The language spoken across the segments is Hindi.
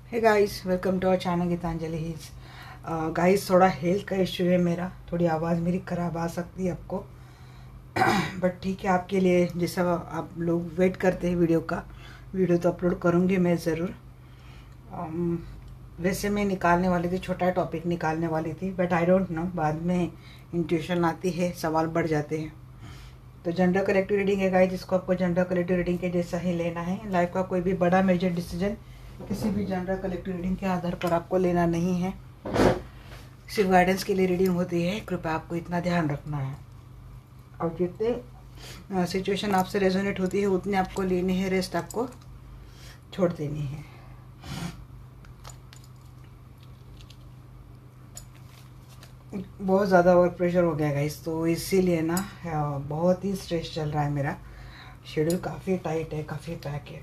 Hey guys, welcome to our channel Gitanjali hills. Guys, थोड़ा हेल्थ का इश्यू है मेरा। थोड़ी आवाज़ मेरी ख़राब आ सकती है आपको, बट ठीक है। आपके लिए जैसा आप लोग वेट करते हैं वीडियो तो अपलोड करूँगी मैं ज़रूर। वैसे मैं निकालने वाली थी, छोटा टॉपिक निकालने वाली थी, बट आई डोंट नो, बाद में इंट्यूशन आती है, सवाल बढ़ जाते हैं। तो जनरल कलेक्टिव रीडिंग है गाइस, जिसको आपको जनरल कलेक्टिव रीडिंग के जैसा ही लेना है। लाइफ का कोई भी बड़ा मेजर डिसीजन किसी भी जनरल कलेक्टिव रीडिंग के आधार पर आपको लेना नहीं है, सिर्फ गाइडेंस के लिए रीडिंग होती है। कृपया आपको इतना ध्यान रखना है। और जितने सिचुएशन आपसे रेजोनेट होती है उतने आपको लेनी है, रेस्ट आपको छोड़ देनी है। बहुत ज़्यादा वर्क प्रेशर हो गया गाइस, तो इसीलिए ना बहुत ही स्ट्रेस चल रहा है मेरा। शेड्यूल काफ़ी टाइट है, काफ़ी पैक है,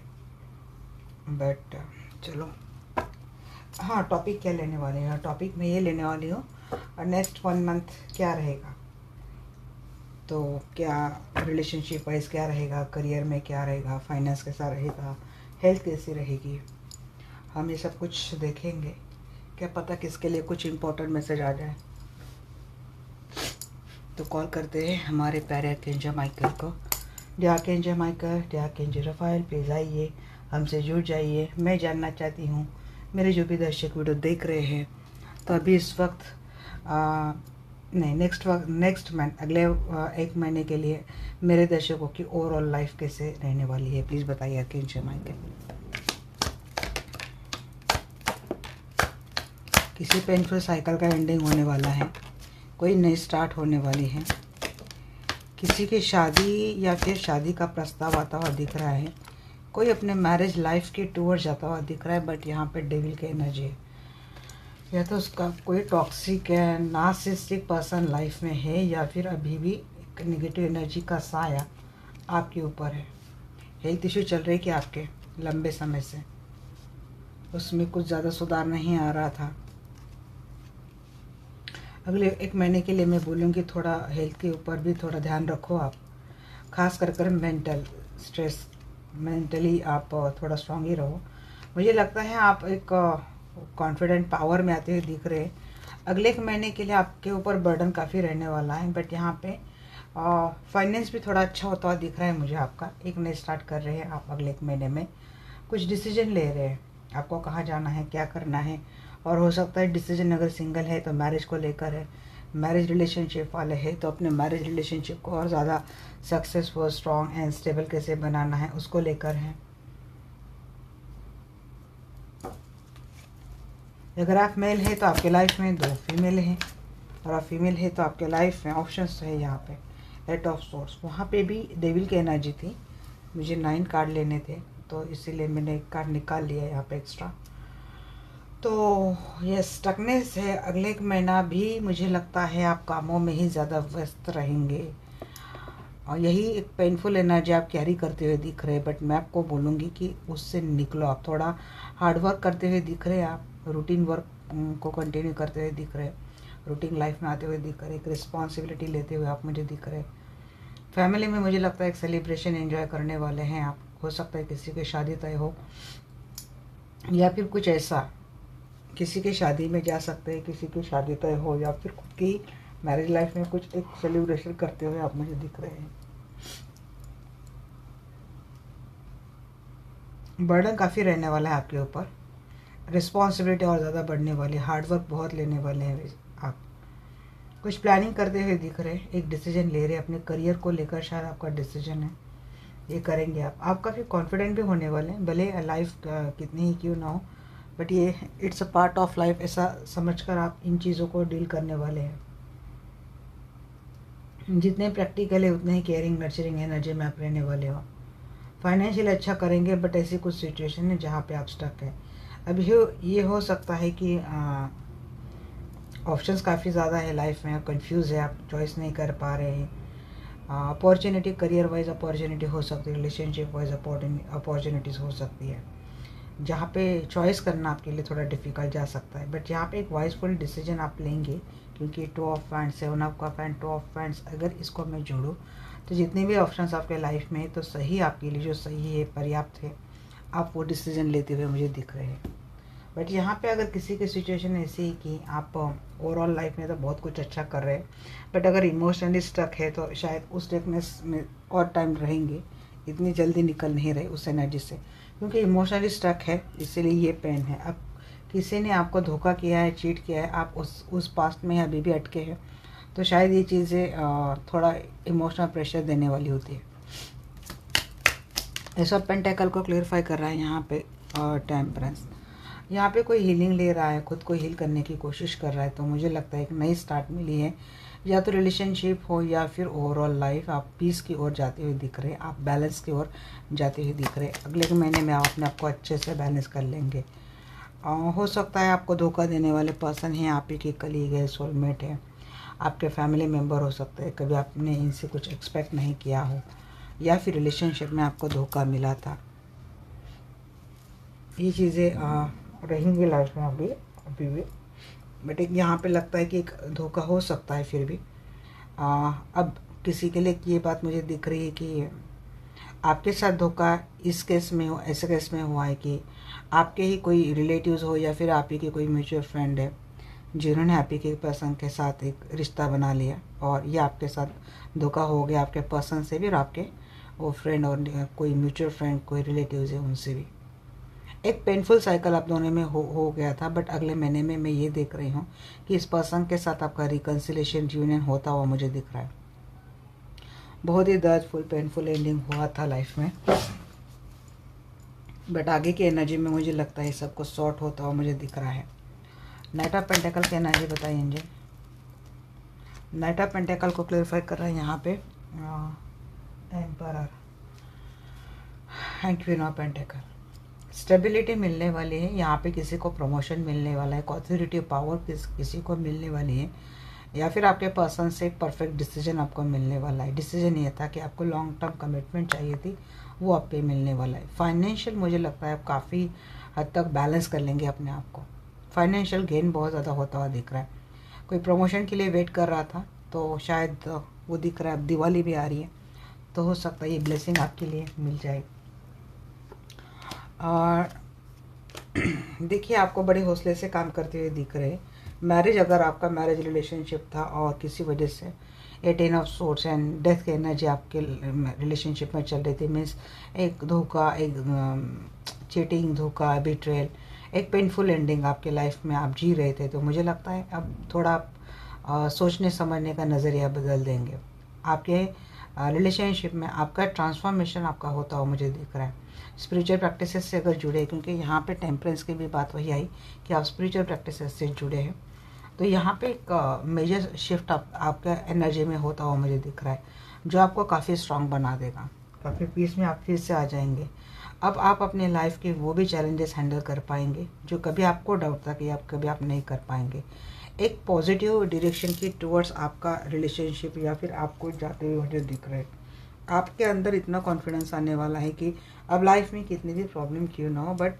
बट चलो। हाँ, टॉपिक क्या लेने वाले हैं? टॉपिक मैं ये लेने वाली हूँ, नेक्स्ट 1 मंथ क्या रहेगा। तो क्या रिलेशनशिप वाइज क्या रहेगा, करियर में क्या रहेगा, फाइनेंस कैसा रहेगा, हेल्थ कैसी रहेगी, हम ये सब कुछ देखेंगे। क्या पता किसके लिए कुछ इम्पोर्टेंट मैसेज आ जाए। तो कॉल करते हैं हमारे प्यारे आर्कएंजल माइकल को। Dear archangel Michael, dear archangel Raphael, please आइए, हमसे जुड़ जाइए। मैं जानना चाहती हूँ, मेरे जो भी दर्शक वीडियो देख रहे हैं, तो अभी इस वक्त नहीं, नेक्स्ट मंथ, अगले 1 महीने के लिए मेरे दर्शकों की ओवरऑल लाइफ कैसे रहने वाली है, प्लीज़ बताइए आर्कएंजल माइकल। किसी पेनफुल साइकिल का एंडिंग होने वाला है, कोई नई स्टार्ट होने वाली है, किसी की शादी या फिर शादी का प्रस्ताव आता हुआ दिख रहा है, कोई अपने मैरिज लाइफ के टूर जाता हुआ दिख रहा है, बट यहाँ पे डेविल की एनर्जी है। या तो उसका कोई टॉक्सिक है, नार्सिसिस्टिक पर्सन लाइफ में है, या फिर अभी भी एक नेगेटिव एनर्जी का साया आपके ऊपर है। हेल्थ इश्यू चल रही कि आपके लंबे समय से, उसमें कुछ ज़्यादा सुधार नहीं आ रहा था। अगले 1 महीने के लिए मैं बोलूँगी थोड़ा हेल्थ के ऊपर भी थोड़ा ध्यान रखो आप, खास कर मेंटल स्ट्रेस, मेंटली आप थोड़ा स्ट्रांग ही रहो। मुझे लगता है आप एक कॉन्फिडेंट पावर में आते हुए दिख रहे हैं। अगले 1 महीने के लिए आपके ऊपर बर्डन काफ़ी रहने वाला है, बट यहाँ पे फाइनेंस भी थोड़ा अच्छा होता हुआ दिख रहा है मुझे। आपका एक नए स्टार्ट कर रहे हैं आप अगले 1 महीने में, कुछ डिसीजन ले रहे हैं, आपको कहाँ जाना है, क्या करना है। और हो सकता है डिसीजन अगर सिंगल है तो मैरिज को लेकर है, मैरिज रिलेशनशिप वाले हैं तो अपने मैरिज रिलेशनशिप को और ज़्यादा सक्सेसफुल, स्ट्रॉन्ग एंड स्टेबल कैसे बनाना है उसको लेकर है। अगर आप मेल है तो आपके लाइफ में 2 फीमेल हैं, और आप फीमेल है तो आपके लाइफ में ऑप्शंस है। यहाँ पे 8 ऑफ सोर्स, वहाँ पे भी डेविल की एनर्जी थी। मुझे 9 कार्ड लेने थे, तो इसीलिए मैंने एक कार्ड निकाल लिया यहाँ पे एक्स्ट्रा। तो ये स्टकनेस है। अगले 1 महीना भी मुझे लगता है आप कामों में ही ज़्यादा व्यस्त रहेंगे, और यही एक पेनफुल एनर्जी आप कैरी करते हुए दिख रहे हैं। बट मैं आपको बोलूँगी कि उससे निकलो। आप थोड़ा हार्ड वर्क करते हुए दिख रहे हैं, आप रूटीन वर्क को कंटिन्यू करते हुए दिख रहे हैं, रूटीन लाइफ में आते हुए दिख रहे, एक रिस्पॉन्सिबिलिटी लेते हुए आप मुझे दिख रहे। फैमिली में मुझे लगता है एक सेलिब्रेशन एंजॉय करने वाले हैं आप। हो सकता है किसी की शादी तय हो, या फिर कुछ ऐसा, किसी की शादी में जा सकते हैं, किसी की शादी तय हो, या फिर खुद की मैरिज लाइफ में कुछ एक सेलिब्रेशन करते हुए आप मुझे दिख रहे हैं। बर्डन काफ़ी रहने वाला है आपके ऊपर, रिस्पॉन्सिबिलिटी और ज़्यादा बढ़ने वाली, हार्ड वर्क बहुत लेने वाले हैं आप। कुछ प्लानिंग करते हुए दिख रहे हैं, एक डिसीजन ले रहे हैं अपने करियर को लेकर, शायद आपका डिसीजन है, ये करेंगे आप काफ़ी कॉन्फिडेंट भी होने वाले हैं। भले लाइफ कितनी ही क्यों ना हो, बट ये it's a part of life, ऐसा समझकर आप इन चीज़ों को डील करने वाले हैं। जितने प्रैक्टिकल है उतने ही केयरिंग, नर्चरिंग एनर्जी में आप रहने वाले हो। फाइनेंशियल अच्छा करेंगे, बट ऐसी कुछ सिचुएशन है जहाँ पे आप स्टक है। अभी ये हो सकता है कि ऑप्शंस काफ़ी ज़्यादा है लाइफ में, कंफ्यूज है, आप चॉइस नहीं कर पा रहे हैं। अपॉर्चुनिटी, करियर वाइज अपॉर्चुनिटी हो सकती है, रिलेशनशिप वाइज अपॉर्चुनिटीज़ हो सकती है, जहाँ पे चॉइस करना आपके लिए थोड़ा डिफ़िकल्ट जा सकता है। बट यहाँ पे एक वाइजफुल डिसीजन आप लेंगे, क्योंकि 2 of friends, 7 of cup and 2 of friends, अगर इसको मैं जोड़ूँ तो जितने भी ऑप्शंस आपके लाइफ में है, तो सही आपके लिए जो सही है, पर्याप्त है, आप वो डिसीजन लेते हुए मुझे दिख रहे हैं। बट यहाँ पे अगर किसी की सिचुएशन ऐसी है कि आप ओवरऑल लाइफ में तो बहुत कुछ अच्छा कर रहे हैं, बट अगर इमोशनली स्टक है तो शायद उस स्टकनेस में और टाइम रहेंगे, इतनी जल्दी निकल नहीं रहे उस एनर्जी से, क्योंकि इमोशनली स्टक है, इसीलिए ये पेन है। अब किसी ने आपको धोखा किया है, चीट किया है, आप उस पास्ट में अभी भी अटके हैं, तो शायद ये चीज़ें थोड़ा इमोशनल प्रेशर देने वाली होती है। एस ऑफ पेंटेकल को क्लियरफाई कर रहा है यहाँ पे टेम्परेंस। यहाँ पे कोई हीलिंग ले रहा है, खुद को हील करने की कोशिश कर रहा है, तो मुझे लगता है एक नई स्टार्ट मिली है, या तो रिलेशनशिप हो या फिर ओवरऑल लाइफ। आप पीस की ओर जाते हुए दिख रहे हैं, आप बैलेंस की ओर जाते हुए दिख रहे हैं। अगले के महीने में आप अपने आपको अच्छे से बैलेंस कर लेंगे। हो सकता है आपको धोखा देने वाले पर्सन हैं, आप ही के कलीग है, सोलमेट है, आपके फैमिली मेम्बर हो सकते हैं, कभी आपने इनसे कुछ एक्सपेक्ट नहीं किया हो, या फिर रिलेशनशिप में आपको धोखा मिला था। ये चीज़ें रहेंगी लाइफ में अभी भी, बट एक यहाँ पे लगता है कि एक धोखा हो सकता है फिर भी। अब किसी के लिए ये बात मुझे दिख रही है कि आपके साथ धोखा इस केस में हो, ऐसे केस में हुआ है कि आपके ही कोई रिलेटिव्स हो या फिर आप ही के कोई म्यूचुअल फ्रेंड है जिन्होंने आप ही के पर्सन के साथ एक रिश्ता बना लिया, और ये आपके साथ धोखा हो गया आपके पर्सन से भी और आपके वो फ्रेंड और कोई म्यूचुअल फ्रेंड कोई रिलेटिव्स है उनसे भी। एक पेनफुल साइकिल आप दोनों में हो गया था, बट अगले महीने में मैं ये देख रही हूँ कि इस पर्सन के साथ आपका रिकन्सिलेशन यूनियन होता हुआ मुझे दिख रहा है। बहुत ही दर्दफुल पेनफुल एंडिंग हुआ था लाइफ में, बट आगे की एनर्जी में मुझे लगता है सब कुछ सॉर्ट होता हुआ मुझे दिख रहा है। नाइट ऑफ पेंटेकल की एनर्जी बताइए मुझे। नाइट ऑफ पेंटेकल को क्लियरफाई कर रहे हैं यहाँ पे emperor and queen of pentacle. Stability मिलने वाली है यहाँ पे, किसी को प्रमोशन मिलने वाला है, ऑथोरिटी पावर किसी को मिलने वाली है, या फिर आपके पर्सन से एक परफेक्ट डिसीजन आपको मिलने वाला है। डिसीजन ये था कि आपको लॉन्ग टर्म कमिटमेंट चाहिए थी, वो आप पे मिलने वाला है। फाइनेंशियल मुझे लगता है आप काफ़ी हद तक बैलेंस कर लेंगे अपने आप को, फाइनेंशियल गेन बहुत ज़्यादा होता हुआ दिख रहा है। कोई प्रमोशन के लिए वेट कर रहा था तो शायद वो दिख रहा है। अब दिवाली भी आ रही है तो हो सकता है ये ब्लेसिंग आपके लिए मिल जाए। और देखिए आपको बड़े हौसले से काम करते हुए दिख रहे हैं। मैरिज, अगर आपका मैरिज रिलेशनशिप था और किसी वजह से 18 ऑफ सोर्ट्स एंड डेथ की एनर्जी आपके रिलेशनशिप में चल रही थी, मीन्स एक धोखा, एक चीटिंग, धोखा, बिट्रेल, एक पेनफुल एंडिंग आपके लाइफ में आप जी रहे थे, तो मुझे लगता है अब थोड़ा सोचने समझने का नज़रिया बदल देंगे। आपके रिलेशनशिप में आपका ट्रांसफॉर्मेशन आपका होता हुआ मुझे दिख रहा है। स्पिरिचुअल प्रैक्टिसेस से अगर जुड़े, क्योंकि यहाँ पे टेम्परेंस की भी बात वही आई कि आप स्पिरिचुअल प्रैक्टिसेस से जुड़े हैं, तो यहाँ पे एक मेजर शिफ्ट आपका एनर्जी में होता हुआ मुझे दिख रहा है, जो आपको काफ़ी स्ट्रांग बना देगा, काफ़ी पीस में आप फिर से आ जाएंगे। अब आप अपने लाइफ के वो भी चैलेंजेस हैंडल कर पाएंगे जो कभी आपको डाउट था कि आप नहीं कर पाएंगे। एक पॉजिटिव डायरेक्शन की टुवर्ड्स आपका रिलेशनशिप या फिर आपको जाते हुए मुझे दिख रहा है। आपके अंदर इतना कॉन्फिडेंस आने वाला है कि अब लाइफ में कितनी भी प्रॉब्लम क्यों ना हो, बट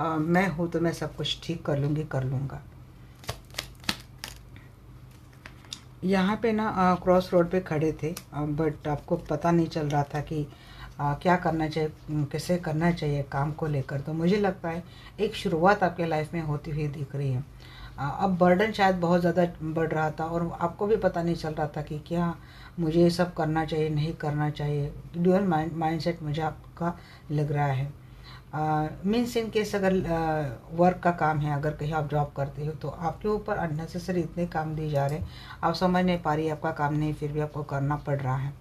मैं हूँ तो मैं सब कुछ ठीक कर लूँगी, कर लूँगा। यहाँ पे ना क्रॉस रोड पे खड़े थे, बट आपको पता नहीं चल रहा था कि क्या करना चाहिए, कैसे करना चाहिए काम को लेकर। तो मुझे लगता है एक शुरुआत आपके लाइफ में होती हुई दिख रही है। अब बर्डन शायद बहुत ज़्यादा बढ़ रहा था और आपको भी पता नहीं चल रहा था कि क्या मुझे ये सब करना चाहिए, नहीं करना चाहिए। ड्यूअल माइंडसेट मुझे आपका लग रहा है। मीन्स इन केस अगर वर्क का काम है, अगर कहीं आप जॉब करते हो तो आपके ऊपर अननेसेसरी इतने काम दिए जा रहे हैं, आप समझ नहीं पा रही, आपका काम नहीं, फिर भी आपको करना पड़ रहा है।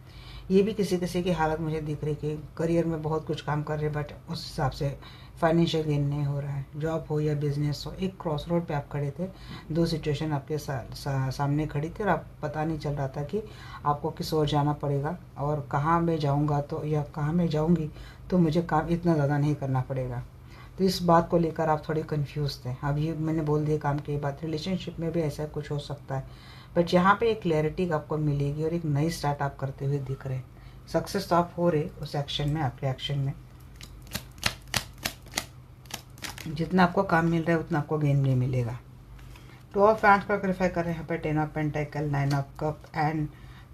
ये भी किसी किसी की हालत मुझे दिख रही कि करियर में बहुत कुछ काम कर रहे, बट उस हिसाब से फाइनेंशियल गेन नहीं हो रहा है, जॉब हो या बिजनेस हो। एक क्रॉस रोड पे आप खड़े थे, दो सिचुएशन आपके सामने खड़ी थी और आप पता नहीं चल रहा था कि आपको किस ओर जाना पड़ेगा और कहाँ मैं जाऊँगा तो या कहाँ मैं जाऊँगी तो मुझे काम इतना ज़्यादा नहीं करना पड़ेगा। तो इस बात को लेकर आप थोड़े कंफ्यूज थे। अब ये मैंने बोल दिया काम की बात, रिलेशनशिप में भी ऐसा कुछ हो सकता है, बट यहाँ पे एक क्लैरिटी आपको मिलेगी और एक नई स्टार्ट आप करते हुए दिख रहे। सक्सेस तो आप हो रहे उस एक्शन में, आपके एक्शन में जितना आपको काम मिल रहा है उतना आपको गेन नहीं मिलेगा। 2 ऑफ हैंड्स का क्लियरफाई कर रहे हैं यहाँ पे 10 ऑफ पेंटाकल, 9 ऑफ कप एंड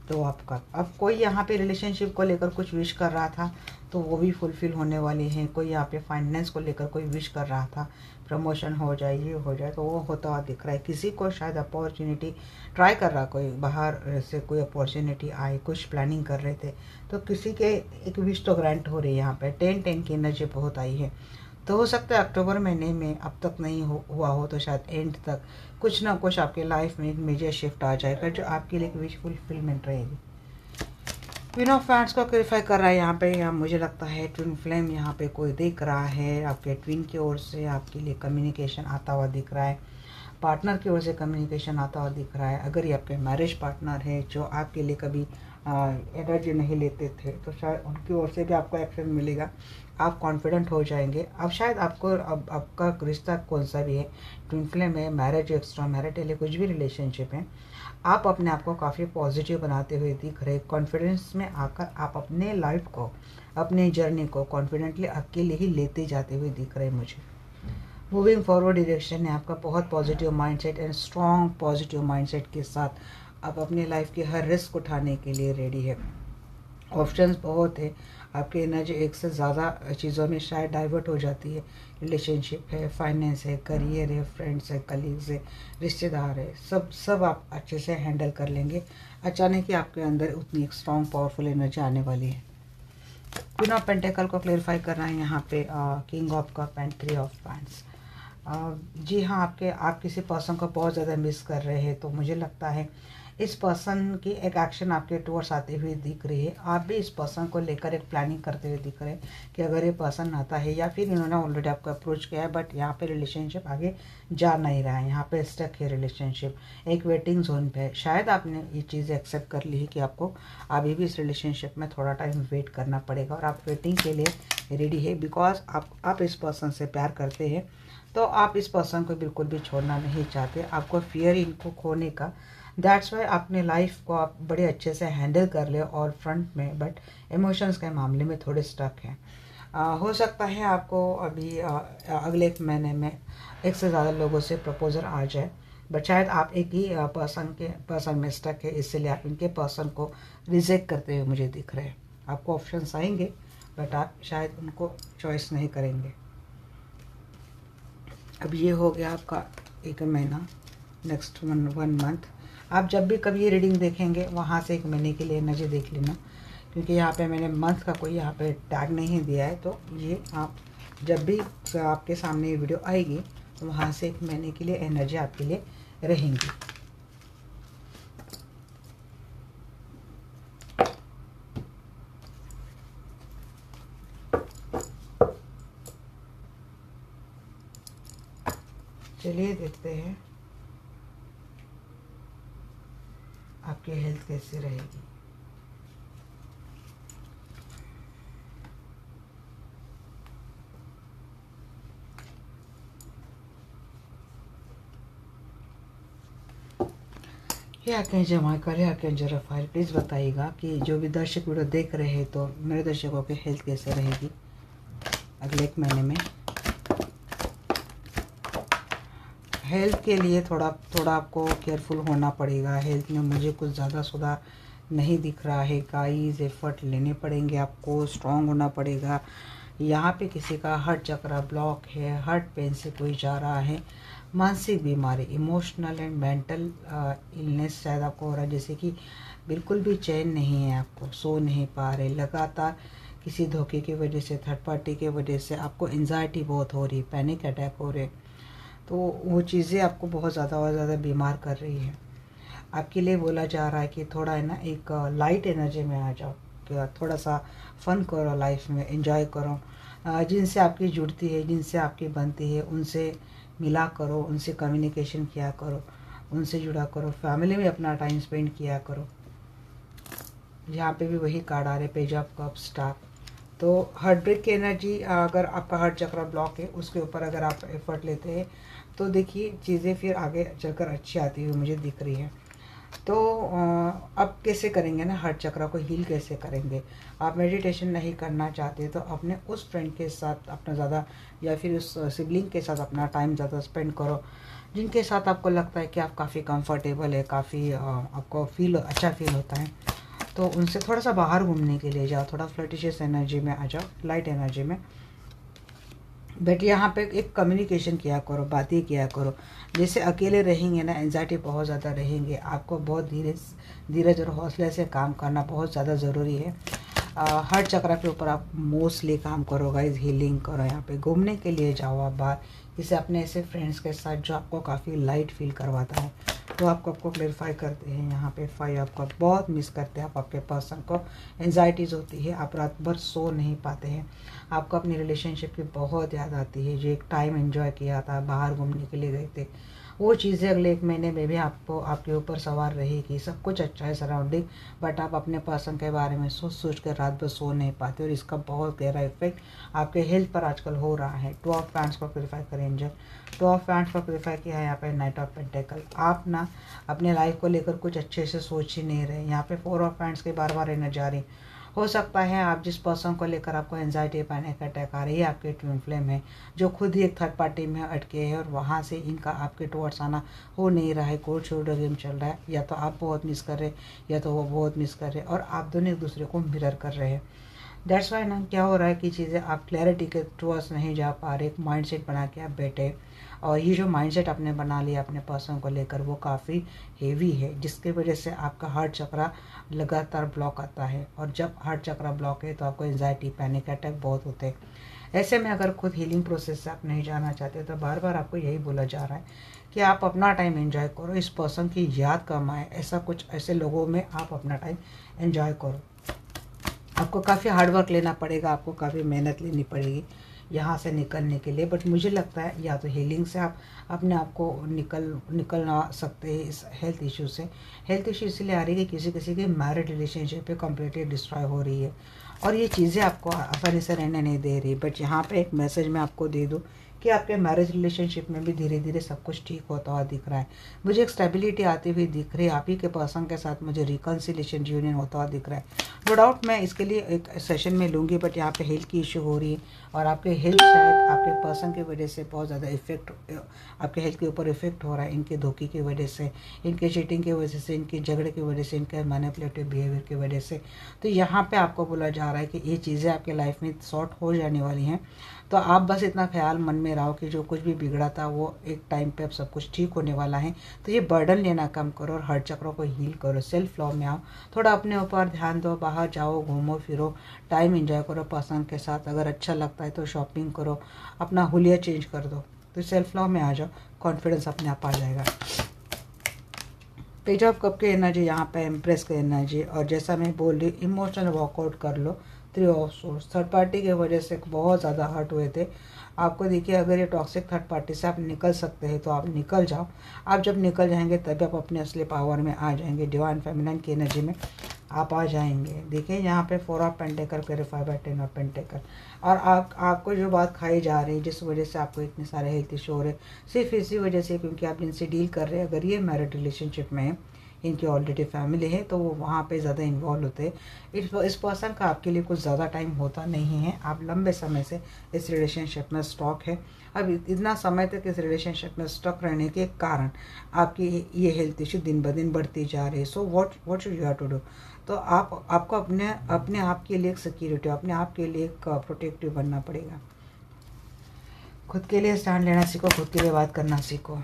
तो आपका अब कोई यहाँ पे रिलेशनशिप को लेकर कुछ विश कर रहा था तो वो भी फुलफ़िल होने वाली है। कोई यहाँ पे फाइनेंस को लेकर कोई विश कर रहा था, प्रमोशन हो जाए, ये हो जाए, तो वो होता हुआ दिख रहा है। किसी को शायद अपॉर्चुनिटी ट्राई कर रहा, कोई बाहर से कोई अपॉर्चुनिटी आए, कुछ प्लानिंग कर रहे थे तो किसी के एक विश तो ग्रांट हो रही है। यहाँ पे 10 की एनर्जी बहुत आई है। तो हो सकता है अक्टूबर महीने में, अब तक नहीं हुआ हो तो शायद एंड तक कुछ ना कुछ आपके लाइफ में एक मेजर शिफ्ट आ जाएगा जो आपके लिए एक विश फुलफिलमेंट रहेगी। क्वीन ऑफ फैंड्स को क्लेरिफाई कर रहा है यहाँ पे। यहाँ मुझे लगता है ट्विन फ्लेम यहाँ पे कोई देख रहा है, आपके ट्विन की ओर से आपके लिए कम्युनिकेशन आता हुआ दिख रहा है, पार्टनर की ओर से कम्युनिकेशन आता हुआ दिख रहा है। अगर ये आपके मैरिज पार्टनर है जो आपके लिए कभी एनर्जी नहीं लेते थे तो शायद उनकी ओर से भी आपको एक्शन मिलेगा, आप कॉन्फिडेंट हो जाएंगे। अब शायद आपको अब आपका रिश्ता कौन सा भी है, ट्विन फ्लेम है, मैरिज, एक्स्ट्रा मैरिटल है, कुछ भी रिलेशनशिप है, आप अपने आप को काफ़ी पॉजिटिव बनाते हुए दिख रहे। कॉन्फिडेंस में आकर आप अपने लाइफ को, अपने जर्नी को कॉन्फिडेंटली अकेले ही लेते जाते हुए दिख रहे मुझे। मूविंग फॉरवर्ड डायरेक्शन है आपका, बहुत positive mindset and strong positive mindset के साथ आप अपने लाइफ की हर रिस्क उठाने के लिए रेडी है। ऑप्शंस बहुत है, आपकी एनर्जी एक से ज़्यादा चीज़ों में शायद डाइवर्ट हो जाती है। रिलेशनशिप है, फाइनेंस है, करियर है, फ्रेंड्स है, कलीग्स है, रिश्तेदार है, सब आप अच्छे से हैंडल कर लेंगे। अचानक ही आपके अंदर उतनी एक स्ट्रॉन्ग पावरफुल एनर्जी आने वाली है। क्वीन ऑफ पेंटिकल को क्लेरिफाई करना है यहाँ पे, king of cup and 3 of pants. जी हाँ, आप किसी पर्सन को बहुत ज़्यादा मिस कर रहे हैं तो मुझे लगता है इस पर्सन की एक एक्शन आपके टूवर्ड्स आती हुई दिख रही है। आप भी इस पर्सन को लेकर एक प्लानिंग करते हुए दिख रहे हैं कि अगर ये पर्सन आता है या फिर इन्होंने ऑलरेडी आपको अप्रोच किया है बट यहाँ पे रिलेशनशिप आगे जा नहीं रहा है, यहाँ पे स्टक है रिलेशनशिप, एक वेटिंग जोन पे है। शायद आपने ये चीज़ें एक्सेप्ट कर ली है कि आपको अभी भी इस रिलेशनशिप में थोड़ा टाइम वेट करना पड़ेगा और आप वेटिंग के लिए रेडी है बिकॉज आप इस पर्सन से प्यार करते हैं तो आप इस पर्सन को बिल्कुल भी छोड़ना नहीं चाहते। आपको फियर इनको खोने का, दैट्स वाई अपने लाइफ को आप बड़े अच्छे से हैंडल कर ले और फ्रंट में, बट इमोशंस के मामले में थोड़े स्टक हैं। हो सकता है आपको अभी अगले एक महीने में एक से ज़्यादा लोगों से प्रपोजल आ जाए बट शायद आप एक ही पर्सन में स्टक है, इसलिए आप इनके पर्सन को रिजेक्ट करते हुए मुझे दिख रहे हैं। आपको ऑप्शंस आएंगे बट आप शायद उनको चॉइस नहीं करेंगे। अब ये हो गया आपका एक महीना, नेक्स्ट वन मंथ। आप जब भी कभी ये रीडिंग देखेंगे वहाँ से एक महीने के लिए एनर्जी देख लेना, क्योंकि यहाँ पे मैंने मंथ का कोई यहाँ पे टैग नहीं दिया है। तो ये आप जब भी आपके सामने ये वीडियो आएगी तो वहाँ से एक महीने के लिए एनर्जी आपके लिए रहेंगी। चलिए देखते हैं आपकी हेल्थ कैसी रहेगी। ये आर्कएंजल माइकल है, आर्कएंजल रफाएल, प्लीज़ बताइएगा कि जो भी दर्शक वीडियो देख रहे हैं तो मेरे दर्शकों की हेल्थ कैसे रहेगी अगले एक महीने में। हेल्थ के लिए थोड़ा आपको केयरफुल होना पड़ेगा। हेल्थ में मुझे कुछ ज़्यादा सुधार नहीं दिख रहा है। गाइस एफर्ट लेने पड़ेंगे, आपको स्ट्रांग होना पड़ेगा। यहाँ पे किसी का हार्ट चक्र ब्लॉक है, हार्ट पेन से कोई जा रहा है, मानसिक बीमारी, इमोशनल एंड मेंटल इलनेस शायद आपको हो रहा है, जैसे कि बिल्कुल भी चैन नहीं है, आपको सो नहीं पा रहे, लगातार किसी धोखे की वजह से, थर्ड पार्टी की वजह से आपको एंजाइटी बहुत हो रही, पैनिक अटैक हो रहे, तो वो चीज़ें आपको बहुत ज़्यादा और ज़्यादा बीमार कर रही है। आपके लिए बोला जा रहा है कि थोड़ा है ना एक लाइट एनर्जी में आ जाओ, कि थोड़ा सा फन करो, लाइफ में एंजॉय करो। जिनसे आपकी जुड़ती है, जिनसे आपकी बनती है, उनसे मिला करो, उनसे कम्युनिकेशन किया करो, उनसे जुड़ा करो, फैमिली में अपना टाइम स्पेंड किया करो। यहाँ पे भी वही कार्ड आ रहे, पेज ऑफ कप्स, स्टार। तो हार्ट ब्रेक की एनर्जी, अगर आपका हार्ट चक्र ब्लॉक है उसके ऊपर अगर आप एफर्ट लेते हैं तो देखिए चीज़ें फिर आगे चलकर अच्छी आती हुई मुझे दिख रही है। तो अब कैसे करेंगे ना, हार्ट चक्र को हील कैसे करेंगे। आप मेडिटेशन नहीं करना चाहते तो अपने उस फ्रेंड के साथ अपना ज़्यादा, या फिर उस सिबलिंग के साथ अपना टाइम ज़्यादा स्पेंड करो, जिनके साथ आपको लगता है कि आप काफ़ी कंफर्टेबल है, काफ़ी आपको अच्छा फील होता है। तो उनसे थोड़ा सा बाहर घूमने के लिए जाओ, थोड़ा फ्लर्टिशियस एनर्जी में आ जाओ, लाइट एनर्जी में। बट यहाँ पे एक कम्युनिकेशन किया करो, बातें किया करो। जैसे अकेले रहेंगे ना, एंजाइटी बहुत ज़्यादा रहेंगे, आपको बहुत धीरज और हौसले से काम करना बहुत ज़्यादा ज़रूरी है। हर चक्र के ऊपर आप मोस्टली काम करो गाइस, हीलिंग करो। यहाँ पे घूमने के लिए जाओ आप बाहर, किसी अपने ऐसे फ्रेंड्स के साथ जो आपको काफ़ी लाइट फील करवाता है, तो आपको क्लेरिफाई करते हैं। यहाँ पे 5 आपको बहुत मिस करते हैं, आप आपके पर्सन को एंजाइटीज़ होती है, आप रात भर सो नहीं पाते हैं, आपको अपनी रिलेशनशिप की बहुत याद आती है, जो एक टाइम एंजॉय किया था, बाहर घूमने के लिए गए थे, वो चीज़ें अगले 1 महीने में भी आपको आपके ऊपर सवार रहेगी। सब कुछ अच्छा है सराउंडिंग, बट आप अपने पर्सन के बारे में सोच सोच कर रात भर सो नहीं पाते, और इसका बहुत गहरा इफेक्ट आपके हेल्थ पर आजकल हो रहा है। 2 ऑफ पैंट्स को क्लियरिफाई करें एंजल। 2 ऑफ पैंट्स को क्लियरिफाई किया है यहाँ पे नाइट ऑफ पेंटिकल। आप ना अपने लाइफ को लेकर कुछ अच्छे से सोच ही नहीं रहे। यहाँ पे 4 ऑफ पैंट्स के बार बार एनर्जी आ रही। हो सकता है आप जिस पर्सन को लेकर आपको एंजाइटी पैनिक अटैक आ रही है, आपके ट्विन फ्लेम है, जो खुद ही एक थर्ड पार्टी में अटके हैं, और वहाँ से इनका आपके टुवर्ड्स आना हो नहीं रहा है। कोर्ट शूडो गेम चल रहा है, या तो आप बहुत मिस कर रहे हैं, या तो वो बहुत मिस कर रहे हैं, और आप दोनों एक दूसरे को मिरर कर रहे हैं। दैट्स वाई ना क्या हो रहा है कि चीज़ें आप क्लैरिटी के टुवर्ड्स नहीं जा पा रहे। एक माइंडसेट बना के आप बैठे, और ये जो माइंडसेट आपने बना लिया अपने पर्सन को लेकर, वो काफ़ी हेवी है, जिसके वजह से आपका हार्ट चक्रा लगातार ब्लॉक आता है। और जब हार्ट चक्रा ब्लॉक है तो आपको एंजाइटी पैनिक अटैक बहुत होते हैं। ऐसे में अगर खुद हीलिंग प्रोसेस से आप नहीं जाना चाहते, तो बार बार आपको यही बोला जा रहा है कि आप अपना टाइम एंजॉय करो, इस पर्सन की याद कम आए, ऐसे लोगों में आप अपना टाइम एंजॉय करो। आपको काफ़ी हार्डवर्क लेना पड़ेगा, आपको काफ़ी मेहनत लेनी पड़ेगी यहाँ से निकलने के लिए। बट मुझे लगता है या तो हीलिंग से आप अपने आप को निकलना सकते हैं इस हेल्थ इशू से। हेल्थ इशू इसलिए आ रही है कि किसी किसी की मैरिड रिलेशनशिप पे कम्प्लीटली डिस्ट्रॉय हो रही है, और ये चीज़ें आपको आसानी से रहने नहीं दे रही। बट यहाँ पे एक मैसेज मैं आपको दे दूँ कि आपके मैरिज रिलेशनशिप में भी धीरे धीरे सब कुछ ठीक होता हुआ दिख रहा है। मुझे एक स्टेबिलिटी आती हुई दिख रही है। आप ही के पर्सन के साथ मुझे रिकन्सिलेशन यूनियन होता हुआ दिख रहा है। नो डाउट मैं इसके लिए एक सेशन में लूँगी, बट यहाँ पे हेल्थ की इशू हो रही है, और आपके हेल्थ शायद आपके पर्सन की वजह से बहुत ज़्यादा इफेक्ट, आपके हेल्थ के ऊपर इफेक्ट हो रहा है, इनके धोखे की वजह से, इनके चीटिंग की वजह से, इनके झगड़े की वजह से, इनके मैनिपुलेटिव बिहेवियर की वजह से। तो यहाँ पे आपको बोला जा रहा है कि ये चीज़ें आपके लाइफ में सॉर्ट हो जाने वाली हैं। तो आप बस इतना ख्याल मन में रहो कि जो कुछ भी बिगड़ा था वो एक टाइम पे अब सब कुछ ठीक होने वाला है। तो ये बर्डन लेना कम करो, और हार्ट चक्रों को हील करो, सेल्फ लव में आओ, थोड़ा अपने ऊपर ध्यान दो, बाहर जाओ, घूमो फिरो, टाइम एंजॉय करो पर्सन के साथ। अगर अच्छा लगता है तो शॉपिंग करो, अपना हुलिया चेंज कर दो, तो सेल्फ लव में आ जाओ, कॉन्फिडेंस अपने आप आ जाएगा। पेज ऑफ कप की एनर्जी यहाँ पे एम्प्रेस की एनर्जी, और जैसा मैं बोल रही इमोशनल वॉकआउट कर लो। 3 ऑफ सोर्स, थर्ड पार्टी की वजह से बहुत ज़्यादा हर्ट हुए थे आपको। देखिए अगर ये टॉक्सिक थर्ड पार्टी से आप निकल सकते हैं तो आप निकल जाओ। आप जब निकल जाएंगे तभी आप अपने असली पावर में आ जाएंगे, डिवाइन फेमिनिन की एनर्जी में आप आ जाएंगे। देखिए यहाँ पे 4 of pentacle clarify by 10 of pentacle, और आपको जो बात खाई जा रही है, जिस वजह से आपको इतने सारे हेल्थ इशू हो रहे, सिर्फ इसी वजह से क्योंकि आप इनसे डील कर रहे हैं। अगर ये मैरिड रिलेशनशिप में है, इनकी ऑलरेडी फैमिली है, तो वो वहाँ पे ज़्यादा इन्वॉल्व होते हैं। इस पर्सन का आपके लिए कुछ ज़्यादा टाइम होता नहीं है, आप लंबे समय से इस रिलेशनशिप में स्टॉक है। अब इतना समय तक इस रिलेशनशिप में स्टॉक रहने के कारण आपकी ये हेल्थ इशू दिन ब दिन बढ़ती जा रही है। So what should you have to do? तो आपको अपने आप के लिए एक सिक्योरिटी, अपने आप के लिए एक प्रोटेक्टिव बनना पड़ेगा। खुद के लिए स्टैंड लेना सीखो, खुद के लिए बात करना सीखो।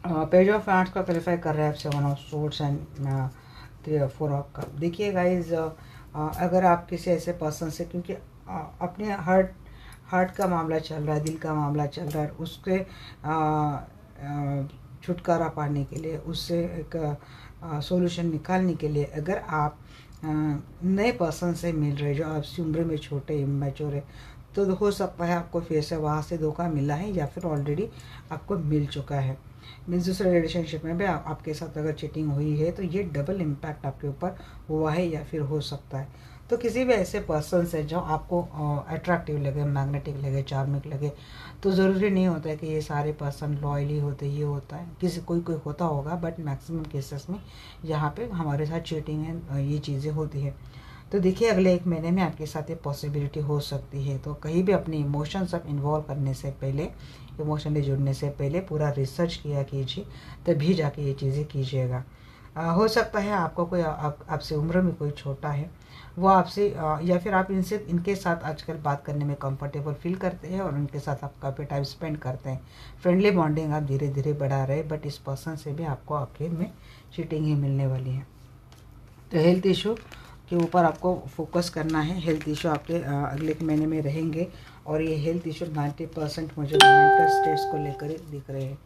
पेज ऑफ हैंड्स का क्लैरिफाई कर रहा है 7 of swords and 4 of cup. देखिए गाइज, अगर आप किसी ऐसे पर्सन से, क्योंकि अपने हार्ट का मामला चल रहा है, दिल का मामला चल रहा है, उसके छुटकारा पाने के लिए, उससे एक सॉल्यूशन निकालने के लिए अगर आप नए पर्सन से मिल रहे जो आपसी उम्र में छोटे इमेच्योर है, तो हो सकता है आपको फिर से वहाँ से धोखा मिला है, या फिर ऑलरेडी आपको मिल चुका है। मीन्स दूसरे रिलेशनशिप में भी आपके साथ अगर चीटिंग हुई है तो ये डबल इम्पैक्ट आपके ऊपर हुआ है, या फिर हो सकता है। तो किसी भी ऐसे पर्सन से जो आपको अट्रैक्टिव लगे, मैग्नेटिक लगे, चार्मिक लगे, तो ज़रूरी नहीं होता है कि ये सारे पर्सन लॉयली होते। ये होता है किसी कोई होता होगा, बट मैक्सिमम केसेस में यहाँ पे हमारे साथ चीटिंग है, ये चीज़ें होती है। तो देखिए अगले 1 महीने में आपके साथ ये पॉसिबिलिटी हो सकती है। तो कहीं भी अपने इमोशंस आप इन्वॉल्व करने से पहले, इमोशनली जुड़ने से पहले पूरा रिसर्च किया कीजिए, तभी जाके ये चीज़ें कीजिएगा। हो सकता है आपको कोई आपसे उम्र में कोई छोटा है, वो आपसे या फिर आप इनके साथ आजकल बात करने में कंफर्टेबल फील करते हैं और उनके साथ आप काफ़ी टाइम स्पेंड करते हैं। फ्रेंडली बॉन्डिंग आप धीरे धीरे बढ़ा रहे हैं, बट इस पर्सन से भी आपको आखिर में चीटिंग ही मिलने वाली है। तो हेल्थ इशू के ऊपर आपको फोकस करना है। हेल्थ इशू आपके अगले के महीने में रहेंगे और ये हेल्थ इशू 90% मुझे मेंटल स्ट्रेस को लेकर ही दिख रहे हैं।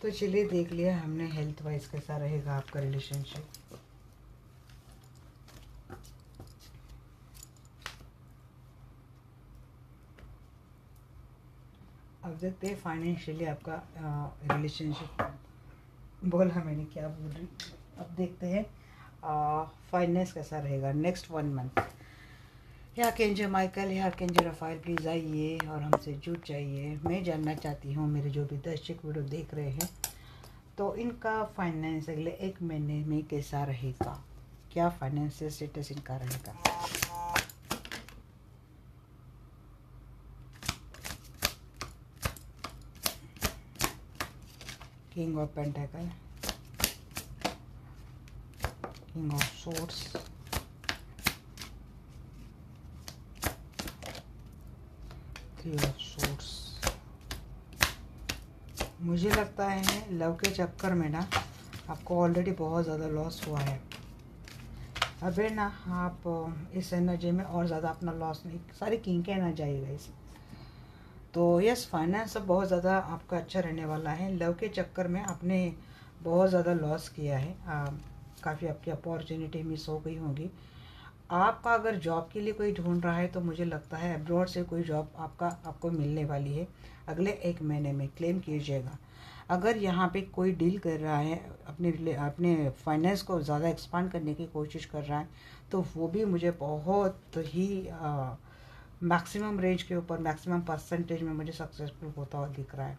तो चलिए देख लिया हमने हेल्थ वाइज कैसा रहेगा आपका रिलेशनशिप। अब देखते हैं फाइनेंशियली आपका रिलेशनशिप। बोला मैंने क्या बोल रही। अब देखते हैं फाइनेंस कैसा रहेगा नेक्स्ट 1 मंथ। या केंजर माइकल या केंजर रफाइल प्लीज़ आइए और हमसे जुड़ जाइए। मैं जानना चाहती हूँ मेरे जो भी दर्शक वीडियो देख रहे हैं, तो इनका फाइनेंस अगले 1 महीने में कैसा रहेगा, क्या फाइनेंशियल स्टेटस इनका रहेगा। King of pentacle, king of swords, 3 of swords. मुझे लगता है लव के चक्कर में ना आपको ऑलरेडी बहुत ज़्यादा लॉस हुआ है। अबे ना आप इस एनर्जी में और ज़्यादा अपना लॉस नहीं, सारी किंग एनर्जी आएगा इस। तो यस, फाइनेंस अब बहुत ज़्यादा आपका अच्छा रहने वाला है। लव के चक्कर में आपने बहुत ज़्यादा लॉस किया है, काफ़ी आपकी अपॉर्चुनिटी मिस हो गई होगी। आपका अगर जॉब के लिए कोई ढूंढ रहा है तो मुझे लगता है अब्रॉड से कोई जॉब आपको मिलने वाली है अगले 1 महीने में। क्लेम कीजिएगा। अगर यहाँ पे कोई डील कर रहा है, अपने फाइनेंस को ज़्यादा एक्सपांड करने की कोशिश कर रहा है, तो वो भी मुझे बहुत ही मैक्सिमम रेंज के ऊपर, मैक्सिमम परसेंटेज में मुझे सक्सेसफुल होता हुआ दिख रहा है।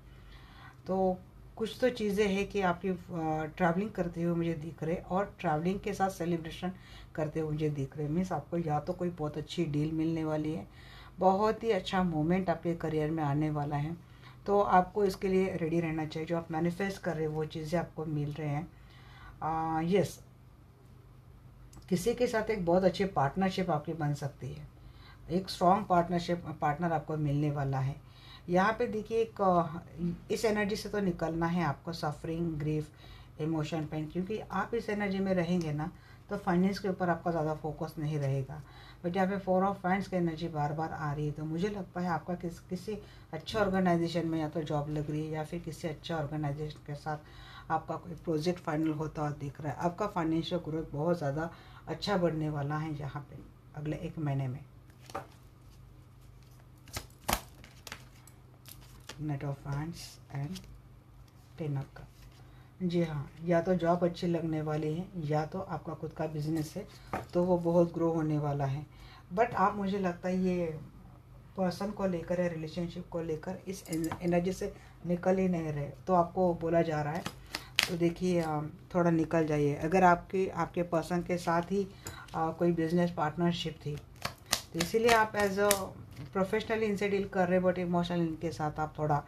तो कुछ तो चीज़ें हैं कि आपकी ट्रैवलिंग करते हुए मुझे दिख रहे, और ट्रैवलिंग के साथ सेलिब्रेशन करते हुए मुझे दिख रहे। मीन्स आपको या तो कोई बहुत अच्छी डील मिलने वाली है, बहुत ही अच्छा मोमेंट आपके करियर में आने वाला है। तो आपको इसके लिए रेडी रहना चाहिए। जो आप मैनिफेस्ट कर रहे हो वो चीज़ें आपको मिल रहे हैं। यस, किसी के साथ एक बहुत अच्छी पार्टनरशिप आपकी बन सकती है। एक स्ट्रॉन्ग पार्टनर आपको मिलने वाला है। यहाँ पे देखिए इस एनर्जी से तो निकलना है आपको, सफरिंग, ग्रीफ, इमोशन, पेन, क्योंकि आप इस एनर्जी में रहेंगे ना तो फाइनेंस के ऊपर आपका ज़्यादा फोकस नहीं रहेगा। बट यहाँ पे 4 ऑफ फैंड्स की एनर्जी बार बार आ रही है, तो मुझे लगता है आपका किसी अच्छे ऑर्गेनाइजेशन में या तो जॉब लग रही है, या फिर किसी अच्छे ऑर्गेनाइजेशन के साथ आपका कोई प्रोजेक्ट फाइनल होता हुआ दिख रहा है। आपका फाइनेंशियल ग्रोथ बहुत ज़्यादा अच्छा बढ़ने वाला है यहाँ पे अगले 1 महीने में। Net of hands and 10 of cup. जी हाँ, या तो जॉब अच्छी लगने वाली है, या तो आपका खुद का बिजनेस है तो वो बहुत ग्रो होने वाला है। बट आप, मुझे लगता है ये पर्सन को लेकर या रिलेशनशिप को लेकर इस एनर्जी से निकल ही नहीं रहे, तो आपको बोला जा रहा है। तो देखिए थोड़ा निकल जाइए। अगर आपके पर्सन के साथ ही कोई बिजनेस पार्टनरशिप थी, तो इसीलिए आप एज अ प्रोफेशनली इनसे डील कर रहे, बट इमोशनल इनके साथ आप थोड़ा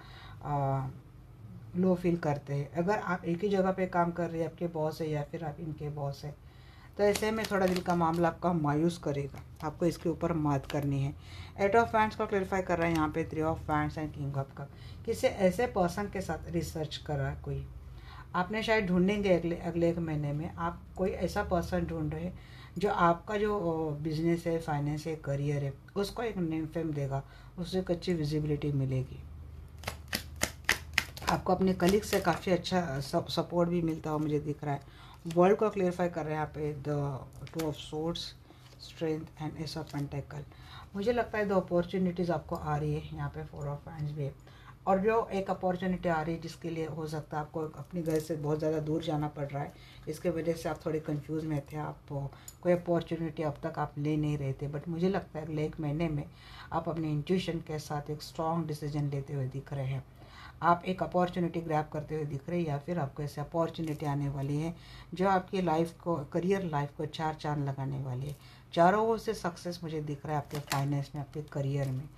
लो फील करते हैं। अगर आप एक ही जगह पे काम कर रहे हैं, आपके बॉस है या फिर आप इनके बॉस है, तो ऐसे में थोड़ा दिल का मामला आपका मायूस करेगा। आपको इसके ऊपर मात करनी है। 8 ऑफ फैंड्स को क्लेरिफाई कर रहा है यहाँ पे, 3 of friends and king of cup. किसी ऐसे पर्सन के साथ रिसर्च कर रहा है कोई, आपने शायद ढूंढेंगे अगले 1 महीने में। आप कोई ऐसा पर्सन ढूंढ रहे हैं जो आपका जो बिजनेस है, फाइनेंस है, करियर है, उसको एक नेम फेम देगा, उससे एक अच्छी विजिबिलिटी मिलेगी। आपको अपने कलीग से काफ़ी अच्छा सपोर्ट भी मिलता हुआ मुझे दिख रहा है। वर्ल्ड को क्लियरिफाई कर रहे हैं यहाँ पे, the 2 of swords, strength and ace of pentacle. मुझे लगता है 2 अपॉर्चुनिटीज़ आपको आ रही है यहाँ पे, 4 ऑफ हैंड्स भी है। और जो एक अपॉर्चुनिटी आ रही है जिसके लिए हो सकता है आपको अपने घर से बहुत ज़्यादा दूर जाना पड़ रहा है, इसके वजह से आप थोड़े कंफ्यूज में थे, आप कोई अपॉर्चुनिटी अब तक आप ले नहीं रहे थे। बट मुझे लगता है अगले 1 महीने में आप अपने इंट्यूशन के साथ एक स्ट्रॉन्ग डिसीजन लेते हुए दिख रहे हैं। आप एक अपॉर्चुनिटी ग्रैब करते हुए दिख रहे हैं, या फिर आपको ऐसे अपॉर्चुनिटी आने वाली है जो आपकी लाइफ को, करियर लाइफ को 4 चांद लगाने वाली है। चारों ओर से सक्सेस मुझे दिख रहा है आपके फाइनेंस में, आपके करियर में।